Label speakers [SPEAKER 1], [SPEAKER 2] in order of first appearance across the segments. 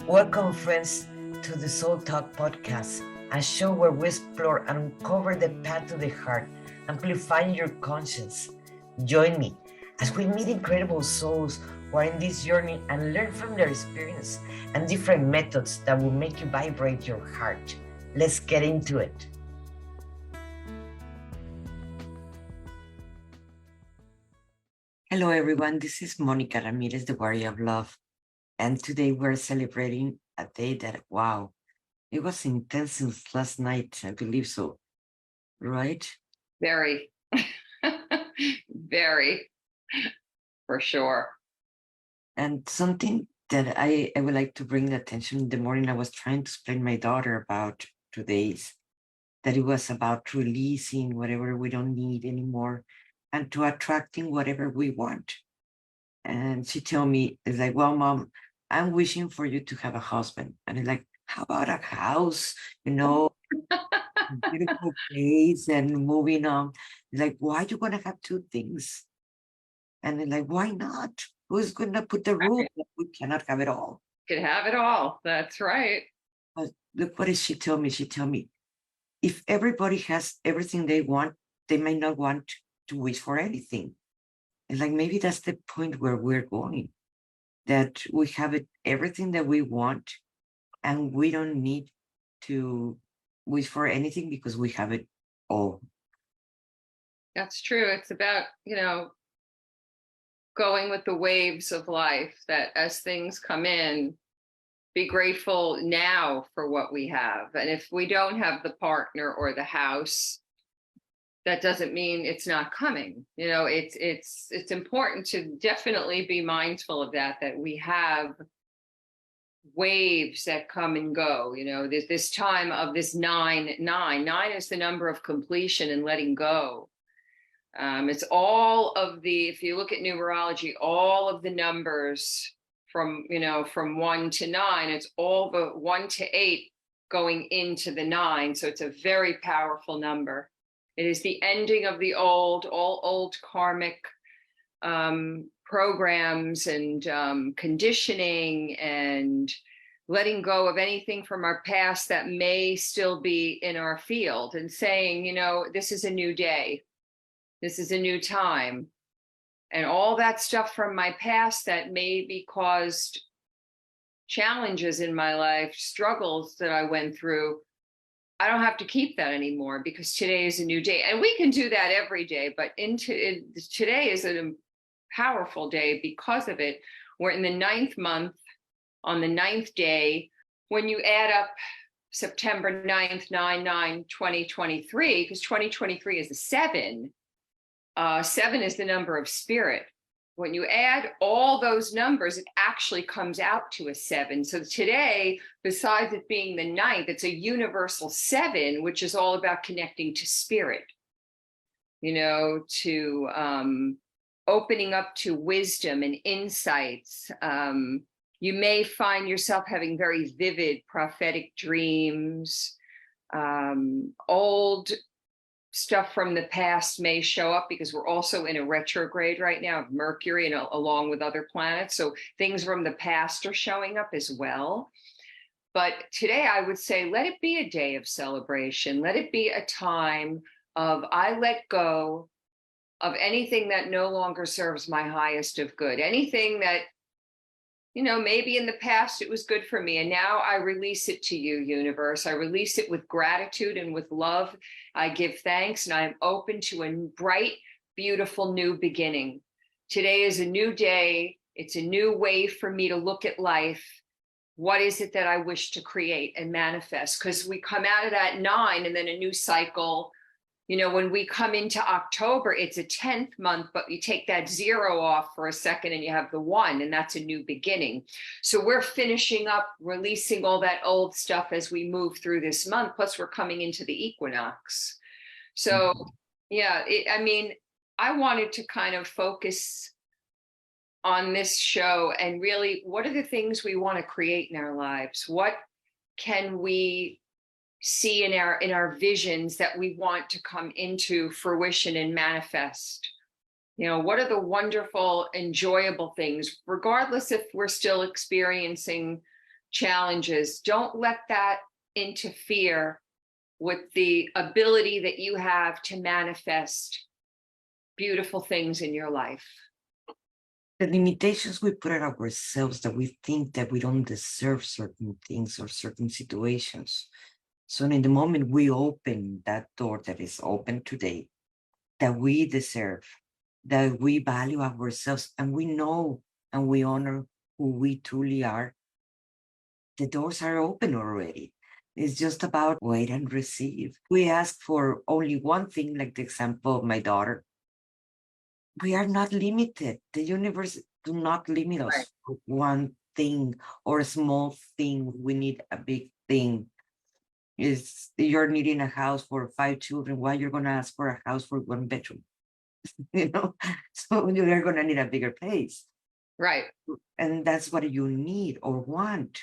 [SPEAKER 1] Welcome, friends, to the Soul Talk podcast, a show where we explore and uncover the path to the heart, amplifying your conscience. Join me as we meet incredible souls who are in this journey and learn from their experience and different methods that will make you vibrate your heart. Let's get into it. Hello, everyone. This is Monica Ramirez, the Warrior of Love. And today we're celebrating a day that, wow, it was intense since last night, I believe so, right?
[SPEAKER 2] Very, very, for sure.
[SPEAKER 1] And something that I would like to bring attention in the morning, I was trying to explain my daughter about today's, that it was about releasing whatever we don't need anymore and to attracting whatever we want. And she told me, it's like, well, Mom, I'm wishing for you to have a husband. And it's like, how about a house? Beautiful place and moving on. It's like, why you gonna have two things? And they're like, why not? Who's gonna put the rule that we cannot have it all?
[SPEAKER 2] Could have it all. That's right.
[SPEAKER 1] But look, what did she tell me? She told me, if everybody has everything they want, they may not want to wish for anything. And like maybe that's the point where we're going, that we have it everything that we want, and we don't need to wish for anything because we have it all.
[SPEAKER 2] That's true. It's about, going with the waves of life, that as things come in, be grateful now for what we have. And if we don't have the partner or the house, that doesn't mean it's not coming. It's important to definitely be mindful of that we have waves that come and go. This time of this 9 is the number of completion and letting go. It's all of if you look at numerology, all of the numbers from 1 to 9, it's all the 1 to 8 going into the 9. So it's a very powerful number. It is the ending of all old karmic programs and conditioning, and letting go of anything from our past that may still be in our field, and saying, this is a new day. This is a new time. And all that stuff from my past that maybe caused challenges in my life, struggles that I went through, I don't have to keep that anymore, because today is a new day. And we can do that every day, but today is a powerful day because of it. We're in the 9th month, on the 9th day. When you add up September 9th, 9/9/2023, because 2023 is a 7. 7 is the number of spirit. When you add all those numbers, it actually comes out to a 7. So today, besides it being the 9th, it's a universal 7, which is all about connecting to spirit, to opening up to wisdom and insights. You may find yourself having very vivid prophetic dreams. Old stuff from the past may show up, because we're also in a retrograde right now of Mercury, and along with other planets. So things from the past are showing up as well. But today I would say, let it be a day of celebration. Let it be a time of, I let go of anything that no longer serves my highest of good. Anything that, maybe in the past it was good for me, and now I release it to you, universe. I release it with gratitude and with love. I give thanks, and I'm open to a bright, beautiful new beginning. Today is a new day. It's a new way for me to look at life. What is it that I wish to create and manifest? Because we come out of that 9 and then a new cycle. When we come into October, it's a 10th month, but you take that 0 off for a second and you have the 1, and that's a new beginning. So we're finishing up, releasing all that old stuff as we move through this month. Plus we're coming into the equinox. So yeah, I wanted to kind of focus on this show and really, what are the things we want to create in our lives? What can we see in our visions that we want to come into fruition and manifest? What are the wonderful, enjoyable things, regardless if we're still experiencing challenges, don't let that interfere with the ability that you have to manifest beautiful things in your life.
[SPEAKER 1] The limitations we put on ourselves, that we think that we don't deserve certain things or certain situations. So in the moment we open that door that is open today, that we deserve, that we value ourselves, and we know and we honor who we truly are, the doors are open already. It's just about wait and receive. We ask for only one thing, like the example of my daughter. We are not limited. The universe do not limit us
[SPEAKER 2] Right.
[SPEAKER 1] for one thing or a small thing. We need a big thing. Is you're needing a house for 5 children, why you're gonna ask for a house for 1 bedroom? You know, so you're gonna need a bigger place.
[SPEAKER 2] Right.
[SPEAKER 1] And that's what you need or want.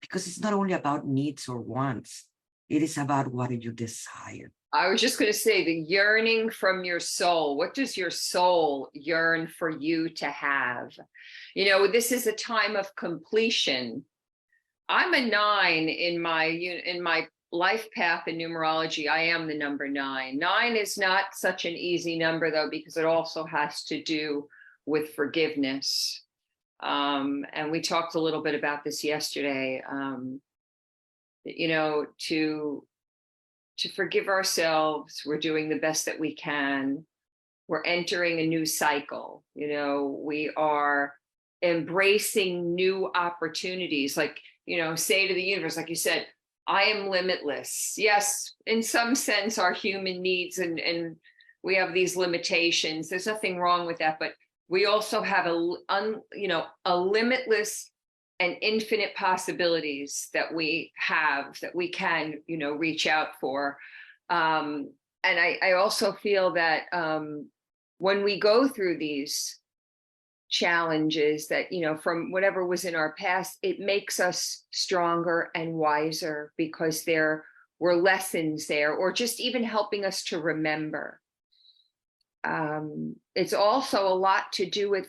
[SPEAKER 1] Because it's not only about needs or wants, it is about what you desire.
[SPEAKER 2] I was just going to say the yearning from your soul. What does your soul yearn for you to have? You know, this is a time of completion. I'm a 9 in my life path in numerology. I am the number 9. 9 is not such an easy number, though, because it also has to do with forgiveness. And we talked a little bit about this yesterday. You know, to forgive ourselves, we're doing the best that we can. We're entering a new cycle. You know, we are embracing new opportunities. Like, you know, say to the universe, like you said, I am limitless. Yes, in some sense, our human needs and we have these limitations. There's nothing wrong with that, but we also have a limitless and infinite possibilities that we have, that we can, you know, reach out for. And I also feel that when we go through these challenges that, you know, from whatever was in our past, it makes us stronger and wiser because there were lessons there, or just even helping us to remember. It's also a lot to do with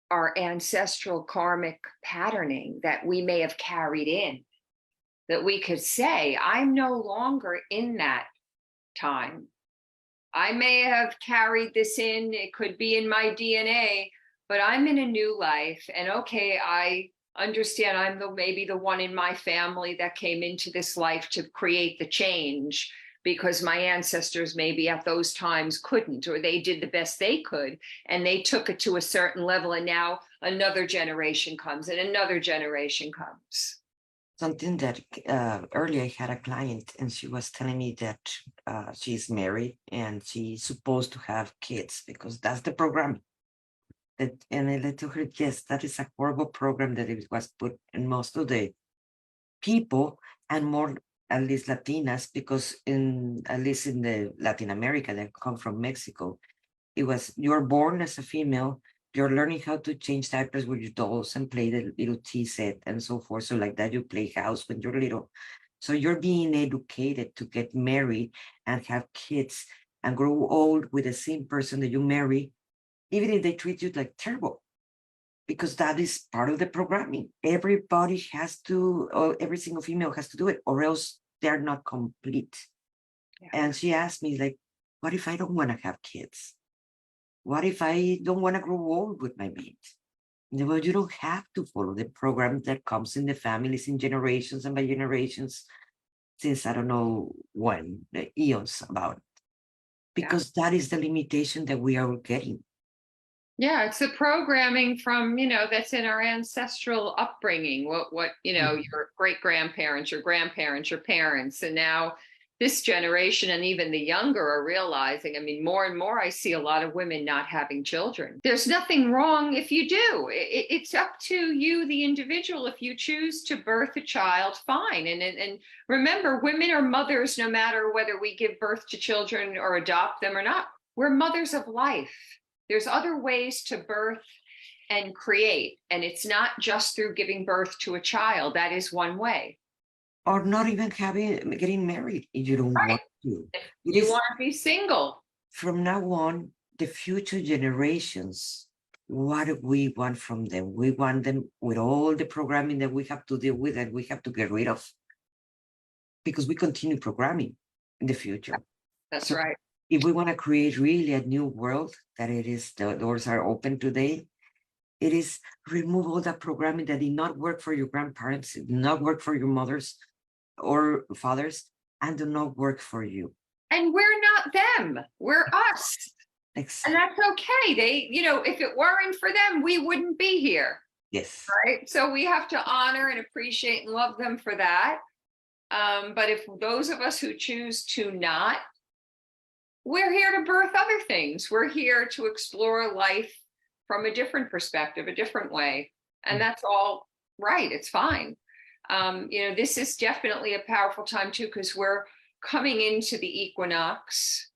[SPEAKER 2] our ancestral karmic patterning that we may have carried in, that we could say, I'm no longer in that time. I may have carried this in, it could be in my DNA, but I'm in a new life. And okay, I understand I'm maybe the one in my family that came into this life to create the change, because my ancestors maybe at those times couldn't, or they did the best they could, and they took it to a certain level, and now another generation comes and another generation comes.
[SPEAKER 1] Something that earlier I had a client and she was telling me that she's married and she's supposed to have kids because that's the program. And I told her, yes, that is a horrible program that it was put in most of the people, and more at least Latinas, because at least in the Latin America that come from Mexico, it was you're born as a female, you're learning how to change diapers with your dolls and play the little tea set and so forth. So like that, you play house when you're little. So you're being educated to get married and have kids and grow old with the same person that you marry, even if they treat you like terrible. Because that is part of the programming. Everybody has to, or every single female has to do it, or else they're not complete. Yeah. And she asked me, like, what if I don't want to have kids? What if I don't want to grow old with my mate? Well, you don't have to follow the program that comes in the families in generations and by generations since I don't know when, the eons about it. Because that is the limitation that we are getting.
[SPEAKER 2] Yeah, it's the programming from, you know, that's in our ancestral upbringing, what you know, your great-grandparents, your grandparents, your parents, and now this generation and even the younger are realizing, I mean, more and more I see a lot of women not having children. There's nothing wrong if you do. It's up to you, the individual. If you choose to birth a child, fine. And remember, women are mothers no matter whether we give birth to children or adopt them or not. We're mothers of life. There's other ways to birth and create, and it's not just through giving birth to a child. That is one way.
[SPEAKER 1] Or not even getting married if you don't want to.
[SPEAKER 2] You want to be single.
[SPEAKER 1] From now on, the future generations what do we want from them? We want them with all the programming that we have to deal with and we have to get rid of, because we continue programming in the future.
[SPEAKER 2] That's
[SPEAKER 1] So
[SPEAKER 2] right.
[SPEAKER 1] if we want to create really a new world, that it is, the doors are open today, it is remove all that programming that did not work for your grandparents, did not work for your mothers or fathers, and do not work for you.
[SPEAKER 2] And we're not them, we're us. And
[SPEAKER 1] Exactly.
[SPEAKER 2] that's okay. They, if it weren't for them, we wouldn't be here.
[SPEAKER 1] Yes.
[SPEAKER 2] Right. So we have to honor and appreciate and love them for that. But if those of us who choose to not, we're here to birth other things. We're here to explore life from a different perspective, a different way. And that's all right. It's fine. This is definitely a powerful time too, because we're coming into the equinox,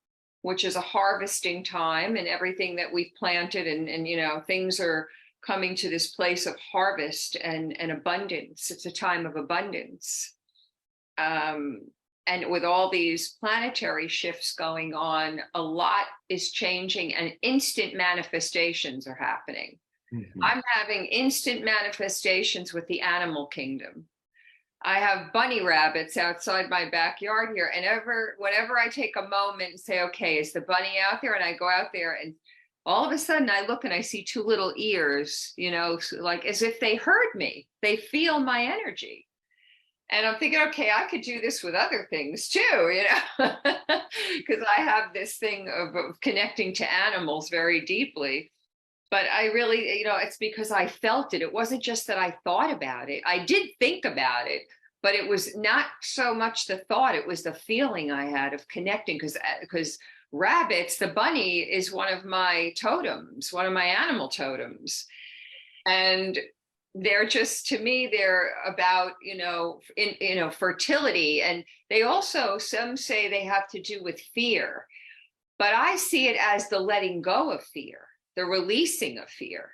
[SPEAKER 2] which is a harvesting time, and everything that we've planted and things are coming to this place of harvest and abundance. It's a time of abundance. And with all these planetary shifts going on, a lot is changing and instant manifestations are happening.
[SPEAKER 1] Mm-hmm.
[SPEAKER 2] I'm having instant manifestations with the animal kingdom. I have bunny rabbits outside my backyard here. And whenever I take a moment and say, okay, is the bunny out there? And I go out there and all of a sudden I look and I see two little ears, like as if they heard me. They feel my energy. And I'm thinking, okay, I could do this with other things too, because I have this thing of connecting to animals very deeply. But I really, it's because I felt it. It wasn't just that I thought about it. I did think about it, but it was not so much the thought. It was the feeling I had of connecting, because rabbits, the bunny is one of my totems, one of my animal totems. And they're just, to me, they're about, fertility. And they also, some say they have to do with fear, but I see it as the letting go of fear, the releasing of fear.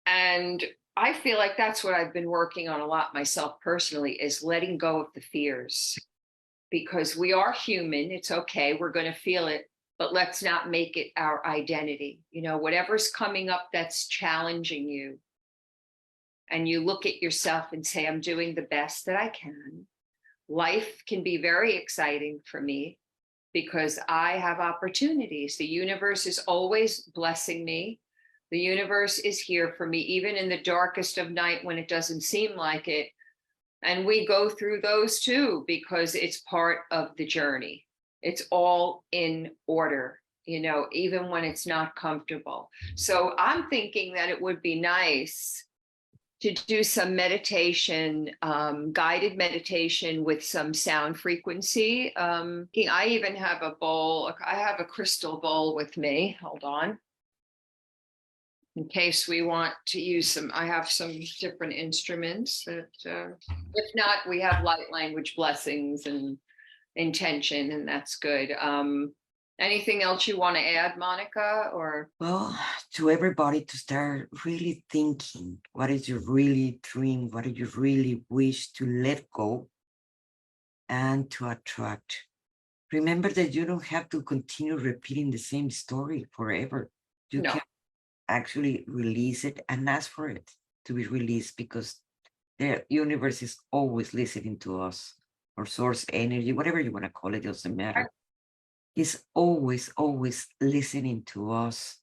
[SPEAKER 2] And I feel like that's what I've been working on a lot myself personally, is letting go of the fears, because we are human. It's okay. We're going to feel it, but let's not make it our identity. Whatever's coming up that's challenging you, and you look at yourself and say, I'm doing the best that I can. Life can be very exciting for me because I have opportunities. The universe is always blessing me. The universe is here for me, even in the darkest of night when it doesn't seem like it. And we go through those too, because it's part of the journey. It's all in order, even when it's not comfortable. So I'm thinking that it would be nice to do some meditation, guided meditation with some sound frequency. I even have a bowl. I have a crystal bowl with me. Hold on. In case we want to use some, I have some different instruments that, if not, we have light language blessings and intention, and that's good. Anything else you want to add, Monica? Or
[SPEAKER 1] well, to everybody, to start really thinking, what is your really dream? What do you really wish to let go and to attract? Remember that you don't have to continue repeating the same story forever. You can actually release it and ask for it to be released, because the universe is always listening to us, or source energy, whatever you want to call it, doesn't matter. Is always listening to us.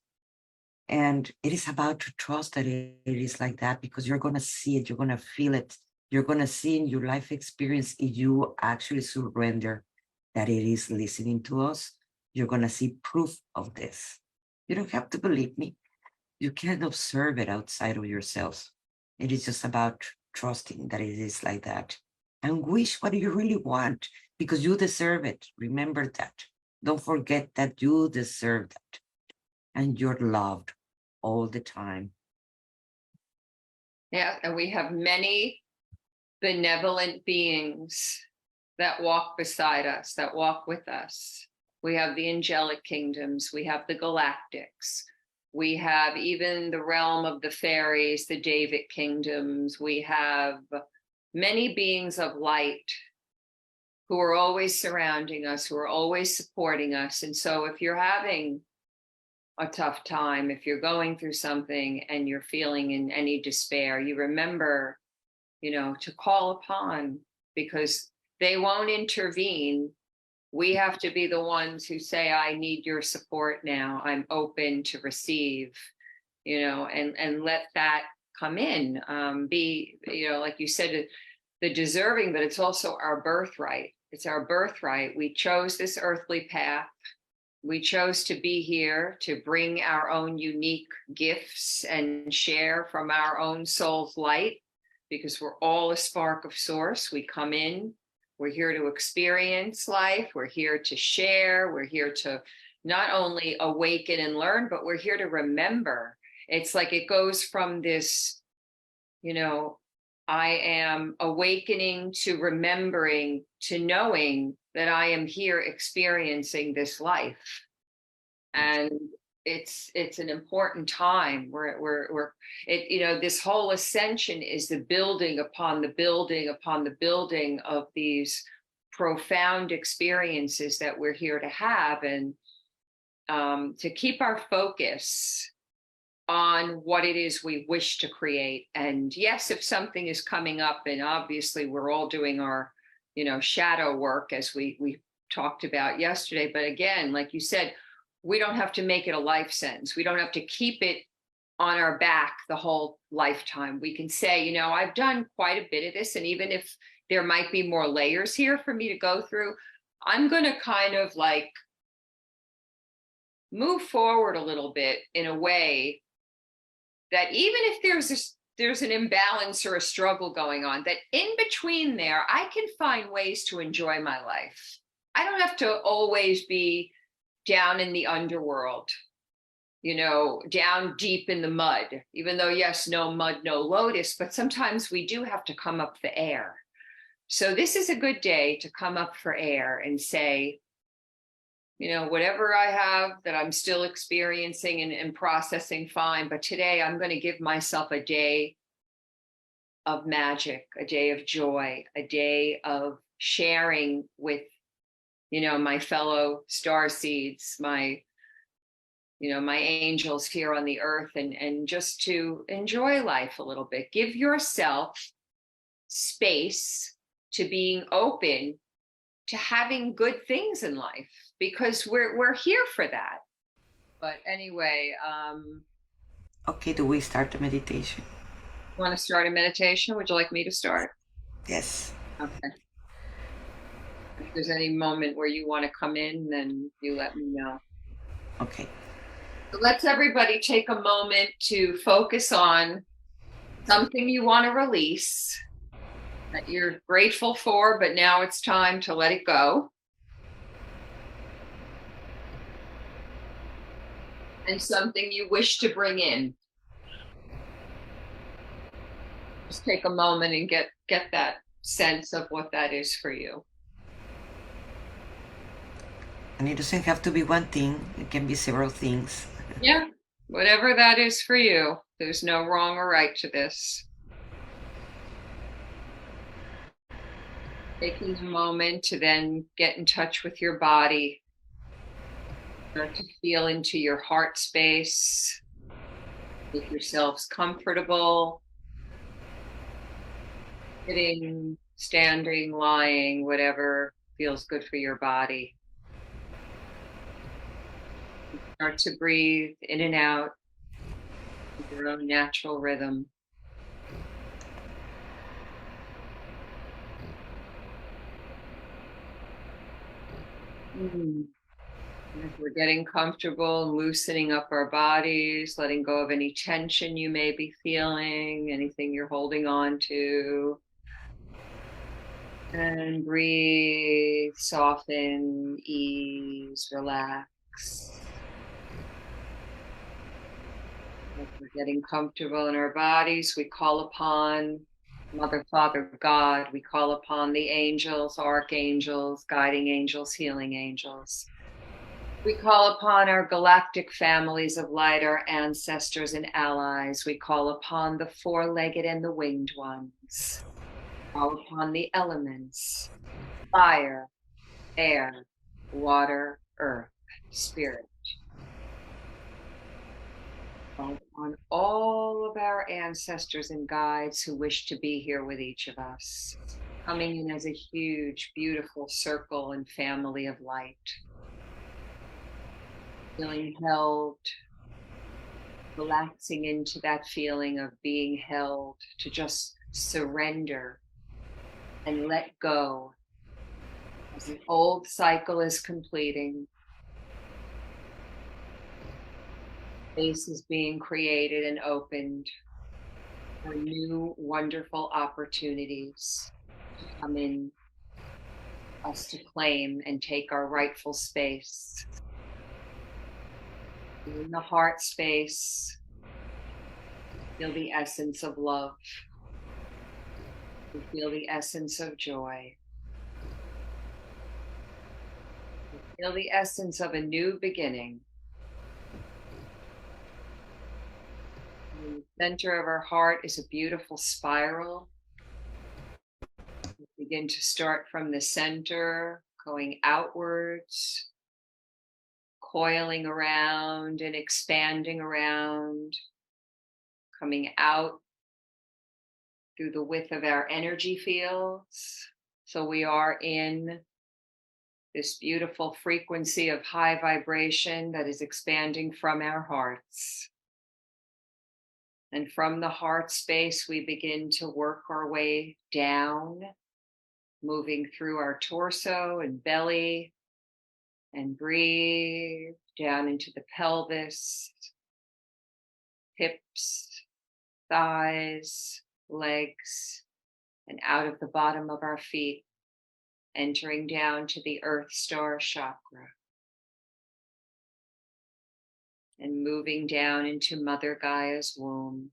[SPEAKER 1] And it is about to trust that it is like that, because you're going to see it, you're going to feel it, you're going to see in your life experience, if you actually surrender that it is listening to us, you're going to see proof of this. You don't have to believe me. You can observe it outside of yourselves. It is just about trusting that it is like that, and wish what you really want, because you deserve it. Remember that. Don't forget that you deserve that, and you're loved all the time.
[SPEAKER 2] Yeah, and we have many benevolent beings that walk beside us, that walk with us. We have the angelic kingdoms, we have the galactics, we have even the realm of the fairies, the David kingdoms. We have many beings of light who are always surrounding us, who are always supporting us. And so if you're having a tough time, if you're going through something and you're feeling in any despair, you remember, to call upon, because they won't intervene. We have to be the ones who say, I need your support now. I'm open to receive, and let that come in. Be, like you said, the deserving, but it's also our birthright. It's our birthright. We chose this earthly path. We chose to be here to bring our own unique gifts and share from our own soul's light, because we're all a spark of source. We come in, we're here to experience life. We're here to share. We're here to not only awaken and learn, but we're here to remember. It's like it goes from this, I am awakening to remembering to knowing that I am here experiencing this life. And it's an important time. This whole ascension is the building upon the building upon the building of these profound experiences that we're here to have, and to keep our focus on what it is we wish to create. And yes, if something is coming up, and obviously we're all doing our, shadow work, as we talked about yesterday. But again, like you said, we don't have to make it a life sentence. We don't have to keep it on our back the whole lifetime. We can say, I've done quite a bit of this. And even if there might be more layers here for me to go through, I'm going to kind of like move forward a little bit in a way that even if there's an imbalance or a struggle going on, that in between there, I can find ways to enjoy my life. I don't have to always be down in the underworld, down deep in the mud, even though, yes, no mud, no lotus, but sometimes we do have to come up for air. So this is a good day to come up for air and say, whatever I have that I'm still experiencing and processing, fine. But today I'm going to give myself a day of magic, a day of joy, a day of sharing with, my fellow star seeds, my angels here on the earth, and just to enjoy life a little bit. Give yourself space to being open to having good things in life, because we're here for that. But anyway,
[SPEAKER 1] Okay, do we start the meditation?
[SPEAKER 2] want to start a meditation? Would you like me to start?
[SPEAKER 1] Yes.
[SPEAKER 2] Okay. If there's any moment where you want to come in, then you let me know.
[SPEAKER 1] Okay.
[SPEAKER 2] So let's everybody take a moment to focus on something you want to release that you're grateful for, but now it's time to let it go. And something you wish to bring in. Just take a moment and get that sense of what that is for you.
[SPEAKER 1] And it doesn't have to be one thing, it can be several things.
[SPEAKER 2] Yeah, whatever that is for you. There's no wrong or right to this. Taking a moment to then get in touch with your body. Start to feel into your heart space. Make yourselves comfortable. Sitting, standing, lying, whatever feels good for your body. Start to breathe in and out with your own natural rhythm. As we're getting comfortable, loosening up our bodies, letting go of any tension you may be feeling, anything you're holding on to. And breathe, soften, ease, relax. As we're getting comfortable in our bodies, we call upon Mother, Father, God. We call upon the angels, archangels, guiding angels, healing angels. We call upon our galactic families of light, our ancestors and allies. We call upon the four-legged and the winged ones. Call upon the elements, fire, air, water, earth, spirit. On all of our ancestors and guides who wish to be here with each of us, coming in as a huge, beautiful circle and family of light. Feeling held, relaxing into that feeling of being held, to just surrender and let go as the old cycle is completing. Space is being created and opened for new, wonderful opportunities to come in, us to claim and take our rightful space. In the heart space, feel the essence of love. We feel the essence of joy. We feel the essence of a new beginning. In the center of our heart is a beautiful spiral. We begin to start from the center, going outwards, coiling around and expanding around, coming out through the width of our energy fields. So we are in this beautiful frequency of high vibration that is expanding from our hearts. And from the heart space, we begin to work our way down, moving through our torso and belly, and breathe down into the pelvis, hips, thighs, legs, and out of the bottom of our feet, entering down to the Earth Star chakra. And moving down into Mother Gaia's womb,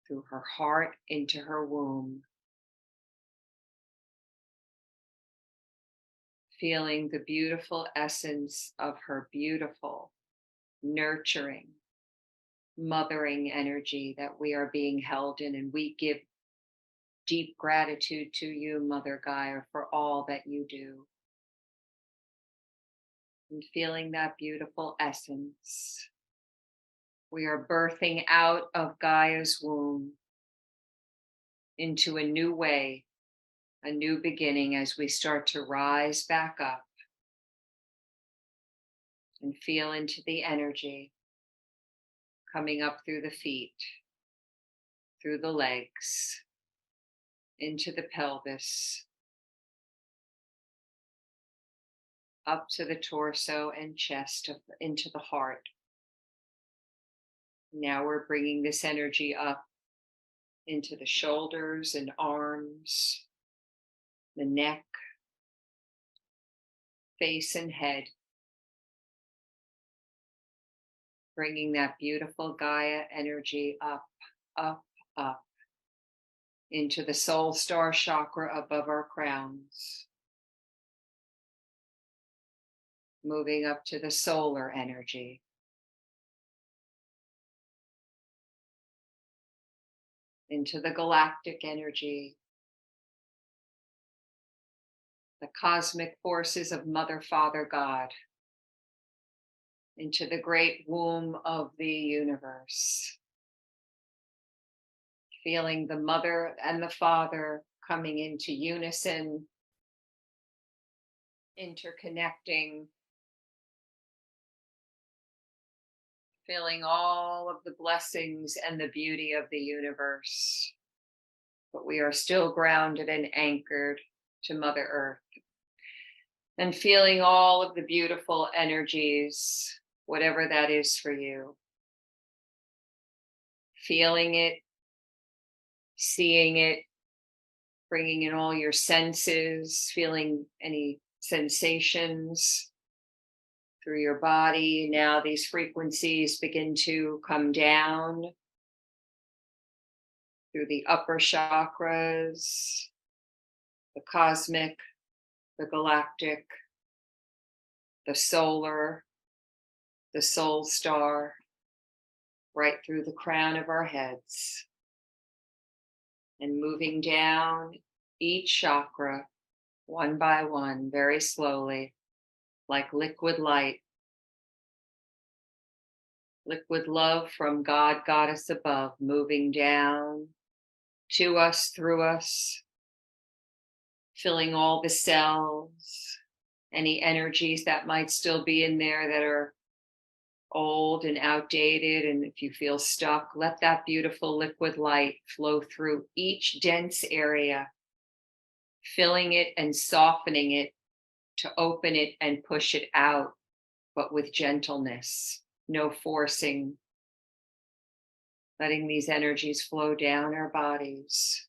[SPEAKER 2] through her heart into her womb. Feeling the beautiful essence of her beautiful, nurturing, mothering energy that we are being held in. And we give deep gratitude to you, Mother Gaia, for all that you do. And feeling that beautiful essence, we are birthing out of Gaia's womb into a new way, a new beginning, as we start to rise back up and feel into the energy coming up through the feet, through the legs, into the pelvis, up to the torso and chest, into the heart. Now we're bringing this energy up into the shoulders and arms, the neck, face and head. Bringing that beautiful Gaia energy up, up, up into the soul star chakra above our crowns. Moving up to the solar energy. Into the galactic energy. The cosmic forces of Mother, Father, God. Into the great womb of the universe. Feeling the Mother and the Father coming into unison, interconnecting, feeling all of the blessings and the beauty of the universe. But we are still grounded and anchored to Mother Earth. And feeling all of the beautiful energies, whatever that is for you. Feeling it, seeing it, bringing in all your senses, feeling any sensations through your body. Now these frequencies begin to come down through the upper chakras, the cosmic, the galactic, the solar, the soul star, right through the crown of our heads. And moving down each chakra, one by one, very slowly, like liquid light, Liquid love from God, Goddess above, moving down to us, through us, filling all the cells, any energies that might still be in there that are old and outdated. And if you feel stuck, let that beautiful liquid light flow through each dense area, filling it and softening it to open it and push it out, but with gentleness, no forcing, letting these energies flow down our bodies,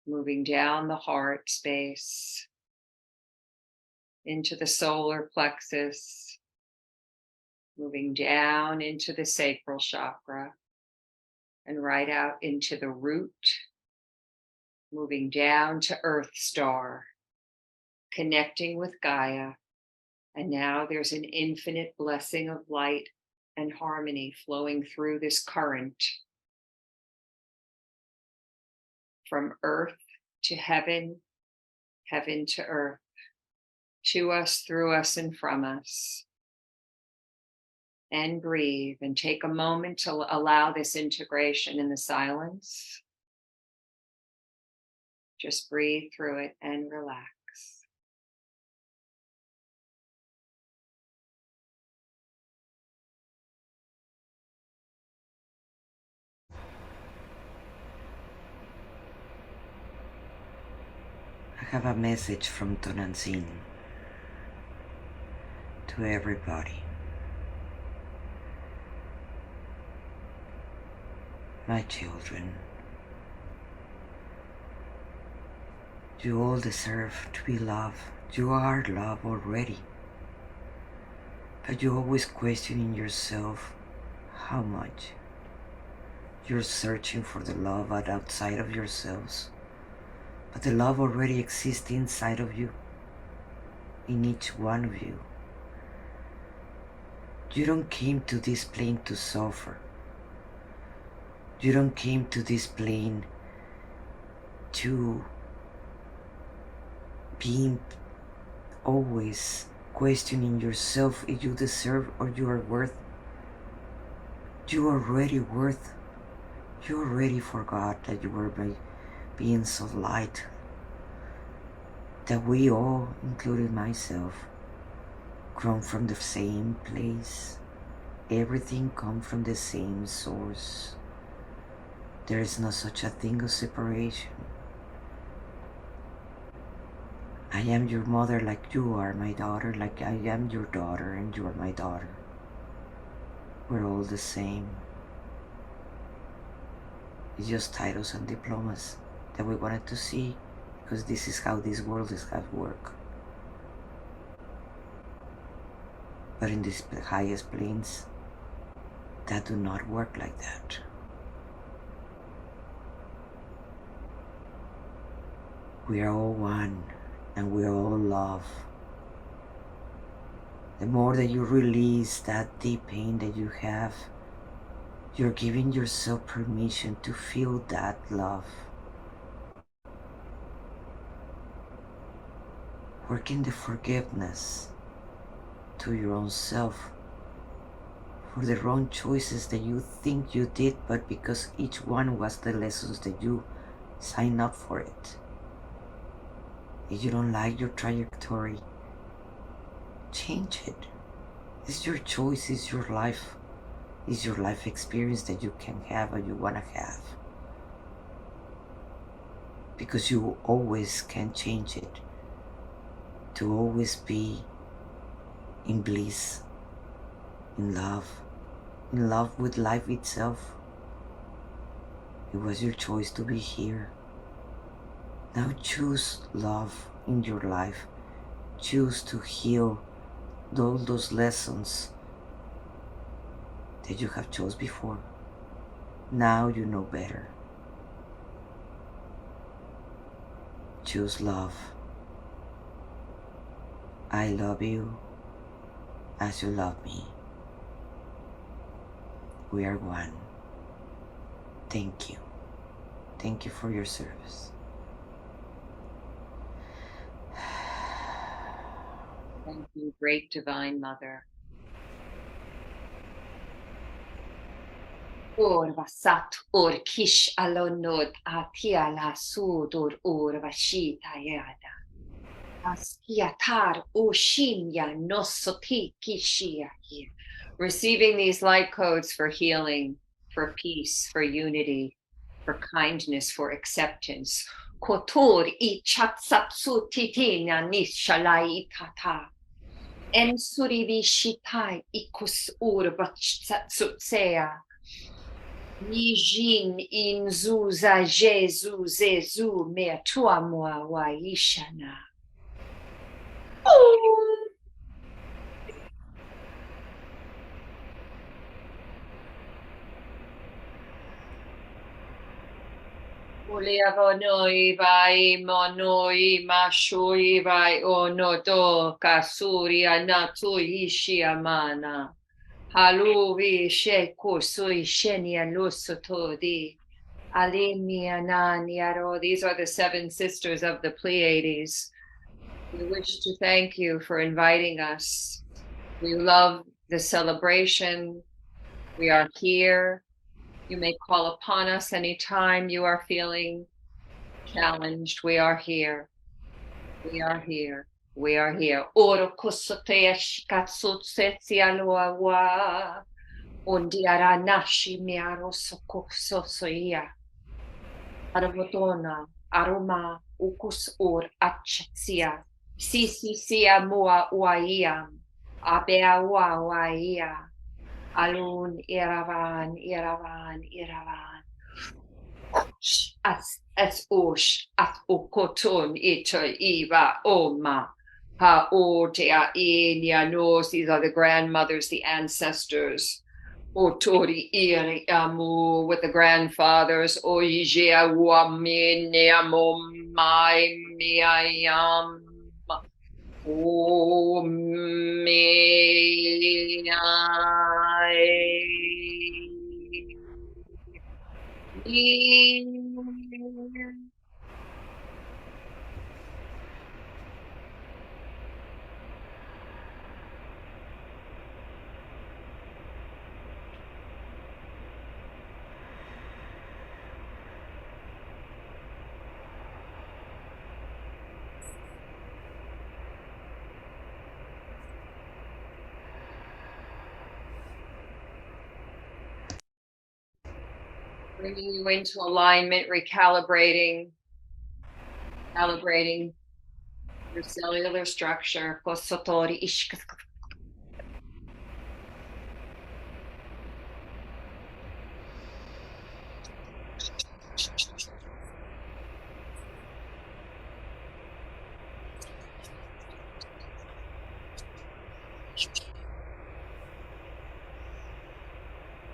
[SPEAKER 2] moving down the heart space, into the solar plexus, moving down into the sacral chakra, and right out into the root, moving down to Earth Star, connecting with Gaia. And now there's an infinite blessing of light and harmony flowing through this current from earth to heaven, heaven to earth, to us, through us, and from us. And breathe and take a moment to allow this integration in the silence. Just breathe through it and relax.
[SPEAKER 1] I have a message from Tonanzin to everybody. My children, you all deserve to be loved. You are love already. But you're always questioning yourself how much. You're searching for the love outside of yourselves. But the love already exists inside of you, in each one of you. You don't came to this plane to suffer. You don't came to this plane to be always questioning yourself if you deserve or you are worth. You are already worth. You already forgot that you were beings of light, that we all, including myself, come from the same place. Everything comes from the same source. There is no such a thing as separation. I am your mother like you are my daughter, like I am your daughter and you are my daughter. We're all the same. It's just titles and diplomas that we wanted to see, because this is how this world is how work. But in these highest planes, that do not work like that. We are all one, and we are all love. The more that you release that deep pain that you have, you're giving yourself permission to feel that love. Working the forgiveness to your own self for the wrong choices that you think you did, but because each one was the lessons that you signed up for it. If you don't like your trajectory, change it. It's your choice, it's your life. It's your life experience that you can have or you want to have. Because you always can change it. To always be in bliss, in love with life itself. It was your choice to be here. Now choose love in your life. Choose to heal all those lessons that you have chose before. Now you know better. Choose love. I love you as you love me. We are one. Thank you. Thank you for your service.
[SPEAKER 2] Thank you, great divine mother. Vasat kish alonod atiala sudur vashita yada. Askiatar ushinya nosoti kishia here. Receiving these light codes for healing, for peace, for unity, for kindness, for acceptance. Kotur I chatsatsu titina nishalai tata. En surivi shitai ikus urbatsatsutsea. Nijin in zuza jesu zezu me tuamua waishana. Uliavonoi vai monoi mashui vai onodo kasuri anatu ishi amana. Haluvi sheku sui shenia lusotodi. Alimi ananiaro. These are the 7 sisters of the Pleiades. We wish to thank you for inviting us. We love the celebration. We are here. You may call upon us anytime you are feeling challenged. We are here. We are here. We are here. Oro kusotea shikatsutsetsi aloa wa. Ondiara nashi miaro sokososoia. Arabotona aroma ukus or achetsia. Sisia mua uaia. Abea uaia. Alun iravan. As osh at okoton ita iva oma. Ha otea inia nos. These are the grandmothers, the ancestors. Otori iri amu with the grandfathers. Oijea wamine amomai miayam. O me bringing you into alignment, recalibrating, calibrating your cellular structure.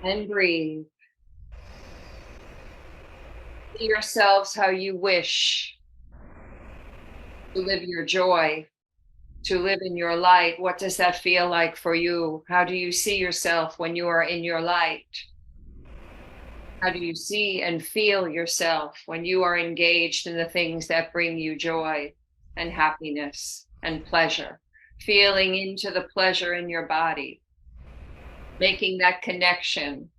[SPEAKER 2] And breathe. See yourselves how you wish to live your joy, to live in your light. What does that feel like for you? How do you see yourself when you are in your light? How do you see and feel yourself when you are engaged in the things that bring you joy and happiness and pleasure? Feeling into the pleasure in your body, making that connection,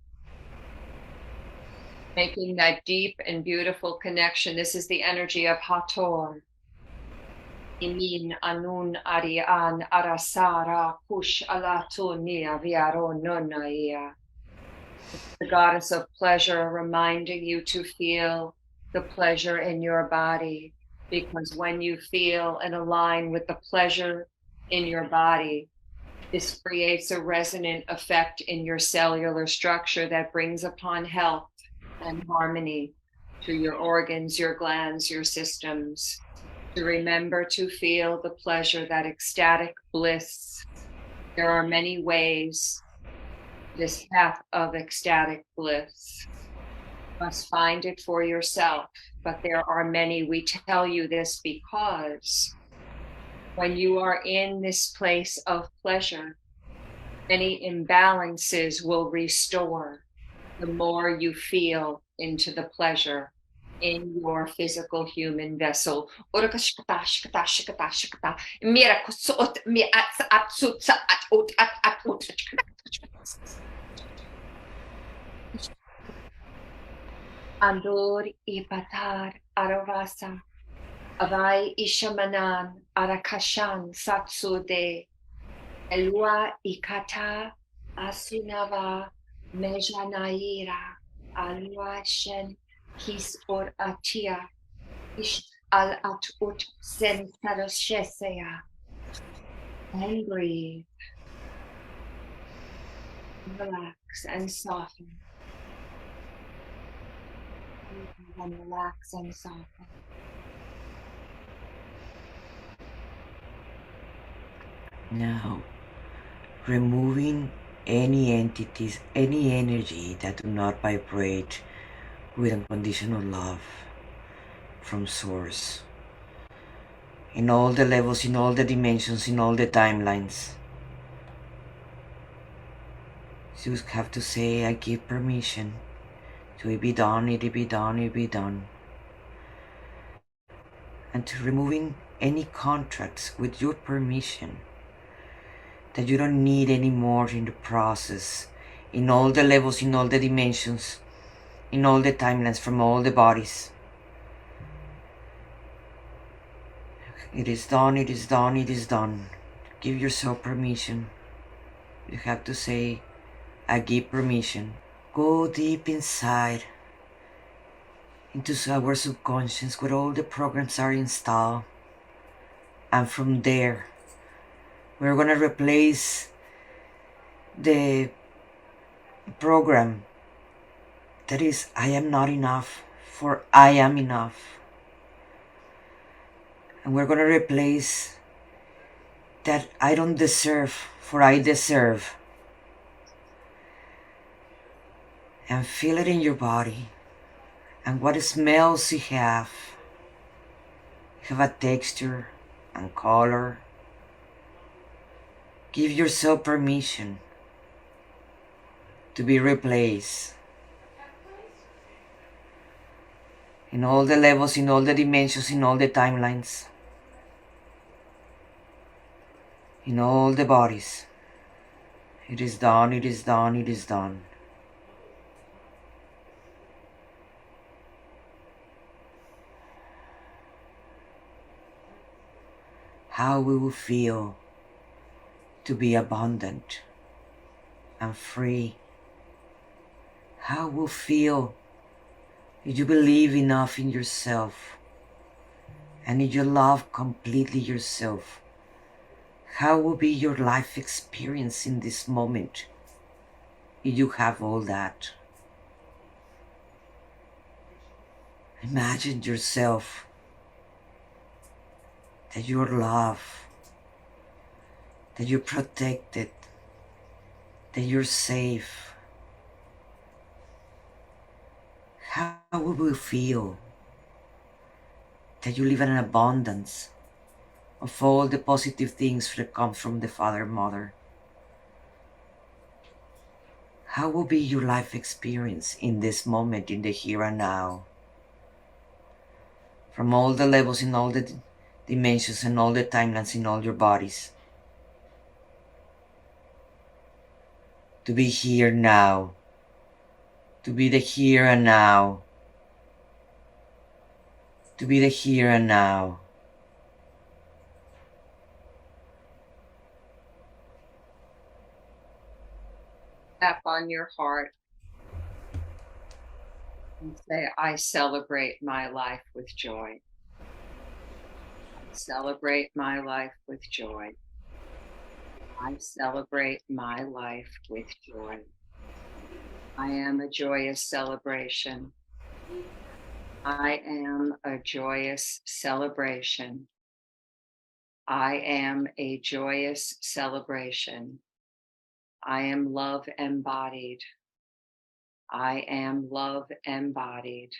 [SPEAKER 2] making that deep and beautiful connection. This is the energy of Hathor. Imin anun arian arasara kush alatunia viaro nonaia. The goddess of pleasure, reminding you to feel the pleasure in your body, because when you feel and align with the pleasure in your body, this creates a resonant effect in your cellular structure that brings upon health and harmony to your organs, your glands, your systems. To remember to feel the pleasure, that ecstatic bliss. There are many ways, this path of ecstatic bliss. You must find it for yourself, but there are many. We tell you this because when you are in this place of pleasure, any imbalances will restore the more you feel into the pleasure in your physical human vessel. Andor ipatar aravasa. Avai ishamanan arakashan satsude. Elua ikata asunava mejanaira. Alua shen kis or atia. Ish al atut sen saroshesea. And breathe. Relax and soften. And relax and soften.
[SPEAKER 1] Now, removing any entities, any energy that do not vibrate with unconditional love from Source. In all the levels, in all the dimensions, in all the timelines. You just have to say, I give permission to it be done, it be done, it be done. And to removing any contracts with your permission that you don't need anymore in the process, in all the levels, in all the dimensions, in all the timelines, from all the bodies. It is done, it is done, it is done. Give yourself permission. You have to say, I give permission. Go deep inside into our subconscious where all the programs are installed. And from there, we're gonna replace the program that is I am not enough for I am enough. And we're gonna replace that I don't deserve for I deserve. And feel it in your body. And what smells you have. You have a texture and color. Give yourself permission to be replaced. In all the levels, in all the dimensions, in all the timelines. In all the bodies. It is done, it is done, it is done. How we will feel to be abundant and free. How we'll feel if you believe enough in yourself and if you love completely yourself. How will be your life experience in this moment if you have all that? Imagine yourself that you're loved, that you're protected, that you're safe. How will you feel that you live in an abundance of all the positive things that come from the Father and Mother? How will be your life experience in this moment, in the here and now? From all the levels, in all the dimensions, and all the timelines, in all your bodies. To be here now. To be the here and now. To be the here and now.
[SPEAKER 2] Tap on your heart and say, I celebrate my life with joy. I celebrate my life with joy. I celebrate my life with joy. I am a joyous celebration. I am a joyous celebration. I am a joyous celebration. I am love embodied. I am love embodied.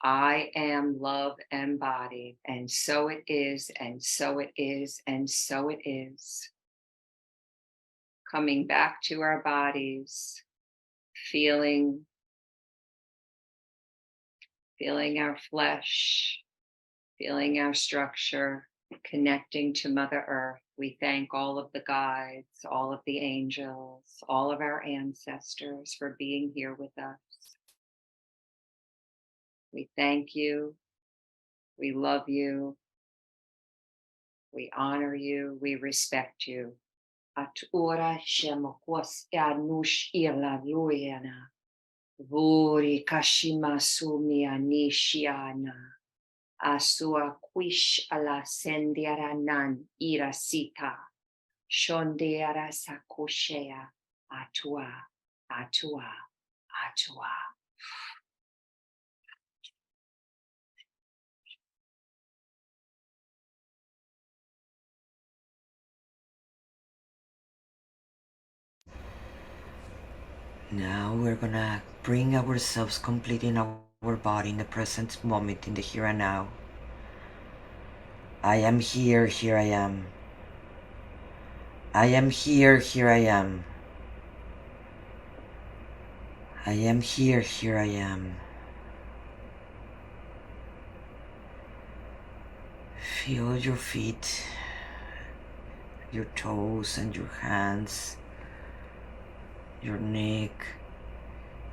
[SPEAKER 2] I am love embodied. And so it is, and so it is, and so it is. Coming back to our bodies, feeling our flesh, feeling our structure, connecting to Mother Earth. We thank all of the guides, all of the angels, all of our ancestors for being here with us. We thank you. We love you. We honor you. We respect you. At ora shemokos anush ila luyana. Vuri kashima sumi anishiana. Asua quish ala sendiaranan irasita. Shondeara sakoshea. Atua, atua, atua.
[SPEAKER 1] Now we're gonna bring ourselves completely in our body in the present moment, in the here and now. I am here, here I am. I am here, here I am. I am here, here I am. Feel your feet, your toes and your hands, your neck,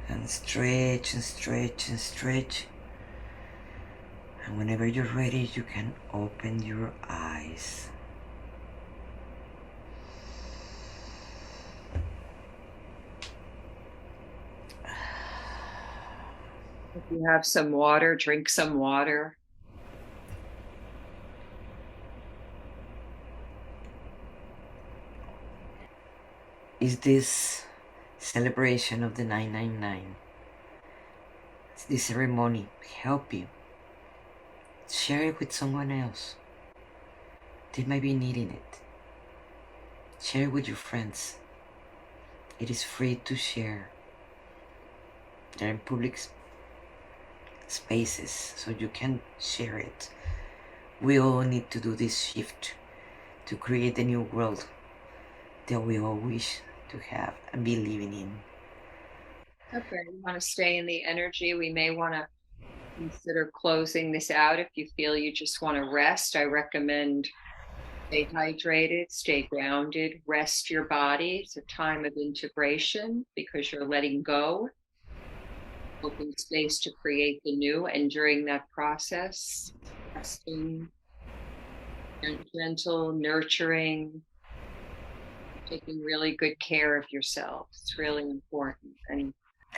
[SPEAKER 1] and stretch and stretch and stretch. And whenever you're ready, you can open your eyes.
[SPEAKER 2] If you have some water, drink some water.
[SPEAKER 1] Is this celebration of the 999? Is this ceremony help you? Share it with someone else. They might be needing it. Share it with your friends. It is free to share. They're in public spaces, so you can share it. We all need to do this shift to create the new world that we all wish to have and be living in.
[SPEAKER 2] Okay, you want to stay in the energy. We may want to consider closing this out if you feel you just want to rest. I recommend stay hydrated, stay grounded, rest your body. It's a time of integration because you're letting go, open space to create the new. And during that process, resting, gentle, nurturing, taking really good care of yourself. It's really important.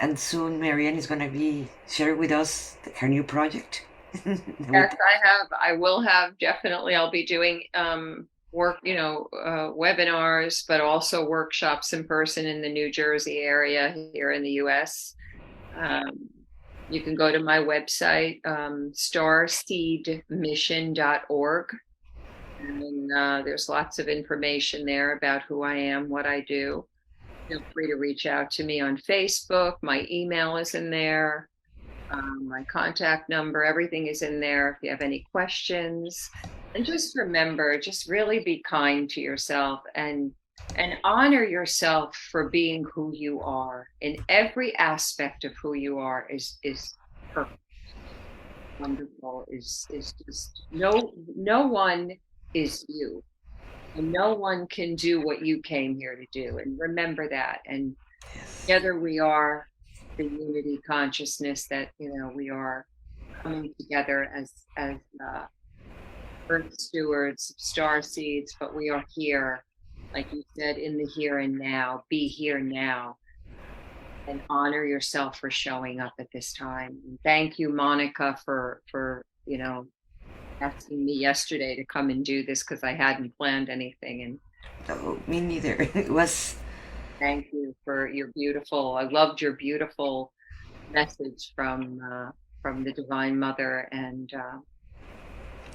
[SPEAKER 1] And soon Maryanne is gonna be sharing with us her new project.
[SPEAKER 2] Yes, I will have, definitely. I'll be doing work, webinars, but also workshops in person in the New Jersey area here in the US. You can go to my website, starseedmission.org. And there's lots of information there about who I am, what I do. Feel free to reach out to me on Facebook. My email is in there. My contact number, everything is in there if you have any questions. And just remember, just really be kind to yourself and honor yourself for being who you are. In every aspect of who you are is perfect, wonderful, is just no one is you. And no one can do what you came here to do. And remember that. And together we are the unity consciousness that, we are coming together as earth stewards, star seeds, but we are here, like you said, in the here and now. Be here now and honor yourself for showing up at this time. And thank you, Monica, for asking me yesterday to come and do this because I hadn't planned anything. And
[SPEAKER 1] no, me neither. It was.
[SPEAKER 2] Thank you for your beautiful. I loved your beautiful message from the Divine Mother, and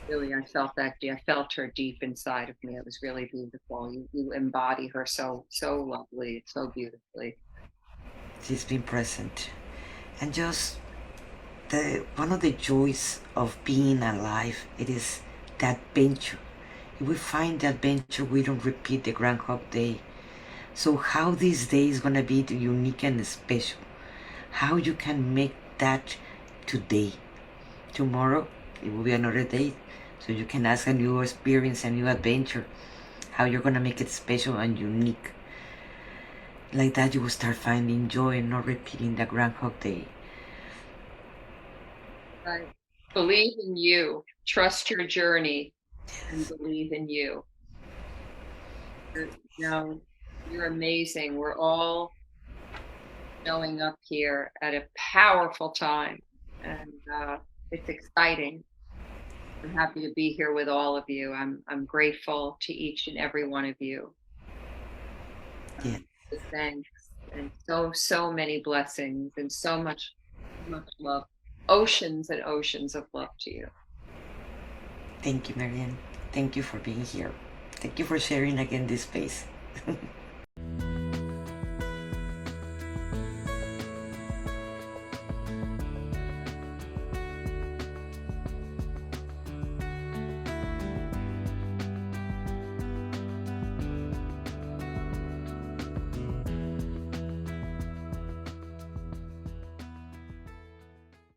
[SPEAKER 2] really, I felt her deep inside of me. It was really beautiful. You embody her so lovely, so beautifully.
[SPEAKER 1] She's been present, and just one of the joys of being alive, it is that adventure. If we find the adventure, we don't repeat the Groundhog Day. So how this day is gonna be unique and special? How you can make that today? Tomorrow it will be another day, so you can ask a new experience, a new adventure. How you're gonna make it special and unique? Like that, you will start finding joy and not repeating the Groundhog Day.
[SPEAKER 2] Right. Believe in you. Trust your journey and believe in you. You're, you're amazing. We're all showing up here at a powerful time, and it's exciting. I'm happy to be here with all of you. I'm grateful to each and every one of you.
[SPEAKER 1] Yeah.
[SPEAKER 2] Thanks, and so many blessings, and so much love. Oceans and oceans of love to you.
[SPEAKER 1] Thank you, Maryanne. Thank you for being here. Thank you for sharing again this space.